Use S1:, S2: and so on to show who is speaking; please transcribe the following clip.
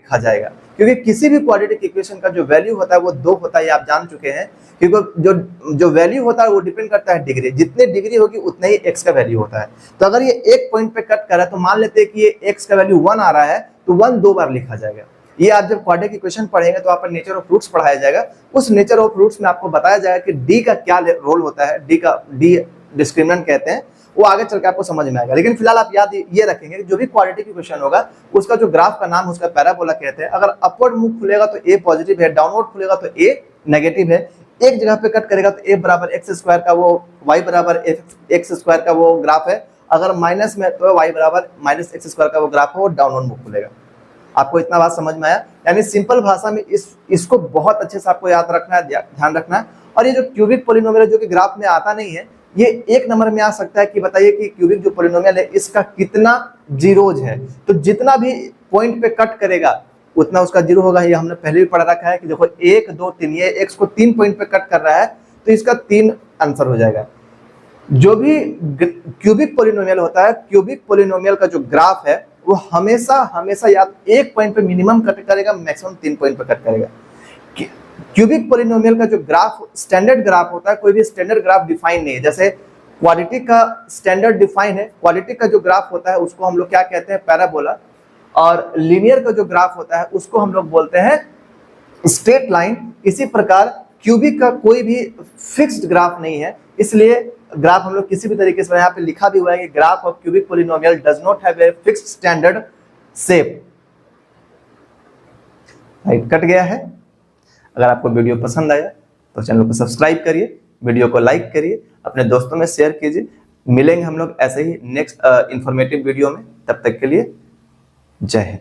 S1: लिखा जाएगा, क्योंकि किसी भी क्वाड्रेटिक इक्वेशन का जो वैल्यू होता है वो 2 होता है, ये आप जान चुके हैं। क्योंकि जो वैल्यू होता है वो डिपेंड करता है डिग्री, जितने डिग्री होगी उतना ही x का वैल्यू होता है। तो अगर ये एक पॉइंट पे कट कर रहा है तो मान लेते हैं कि ये x का वैल्यू 1 आ रहा है, तो 1 2 बार लिखा जाएगा। ये आप जब क्वाड्रेटिक इक्वेशन पढ़ेंगे तो आपको नेचर ऑफ रूट्स पढ़ाया जाएगा, उस नेचर ऑफ रूट्स में आपको बताया जाएगा कि डी का क्या रोल होता है, डी डिस्क्रिमिनेंट कहते हैं, वो आगे चल के आपको समझ में आएगा। लेकिन फिलहाल आप याद ये रखेंगे कि जो भी क्वाड्रेटिक इक्वेशन होगा उसका जो ग्राफ का नाम उसका पैराबोला कहते हैं। अगर अपवर्ड मुख खुलेगा तो a पॉजिटिव है, डाउनवर्ड खुलेगा तो a नेगेटिव है, एक जगह पे कट करेगा तो a बराबर x स्क्वायर का वो y बराबर x स्क्वायर का वो ग्राफ है, अगर माइनस में तो y बराबर माइनस x स्क्वायर का वो ग्राफ है, वो डाउनवर्ड मुख खुलेगा। आपको इतना बात समझ में आया? यानी सिंपल भाषा में इसको बहुत अच्छे से आपको याद रखना है, ध्यान रखना है। और ये जो क्यूबिक पॉलिनोमियल है जो कि ग्राफ में आता नहीं है, ये एक नंबर में आ सकता है कि बताइए कि क्यूबिक जो पॉलिनोमियल है इसका कितना जीरोज है। तो जितना भी पॉइंट पे कट करेगा उतना उसका जीरो होगा। ये हमने पहले भी पढ़ रखा है कि देखो 1 2 3, ये x को 3 पॉइंट पे कट कर रहा है तो इसका 3 आंसर हो जाएगा। जो भी क्यूबिक पॉलिनोमियल होता है, क्यूबिक पॉलिनोमियल का जो ग्राफ है वो हमेशा या 1 पॉइंट पे मिनिमम कट करेगा, मैक्सिमम 3 पॉइंट पे कट करेगा। क्यूबिक पॉलिनोमियल का जो ग्राफ स्टैंडर्ड ग्राफ होता है, कोई भी स्टैंडर्ड ग्राफ डिफाइन नहीं है। जैसे क्वाड्रेटिक का स्टैंडर्ड डिफाइन है, क्वाड्रेटिक का जो ग्राफ होता है उसको हम लोग क्या कहते हैं, पैराबोला। और लीनियर का जो ग्राफ होता है उसको हम लोग बोलते हैं स्ट्रेट लाइन। इसी प्रकार क्यूबिक का कोई भी फिक्स्ड ग्राफ नहीं है, इसलिए ग्राफ हम लोग किसी भी तरीके से, यहाँ पे लिखा भी हुआ है कि graph of cubic polynomial does not have a fixed standard shape. Right, cut गया है। अगर आपको वीडियो पसंद आया तो चैनल को सब्सक्राइब करिए, वीडियो को लाइक करिए, अपने दोस्तों में शेयर कीजिए। मिलेंगे हम लोग ऐसे ही नेक्स्ट इंफॉर्मेटिव वीडियो में, तब तक के लिए जय हिंद।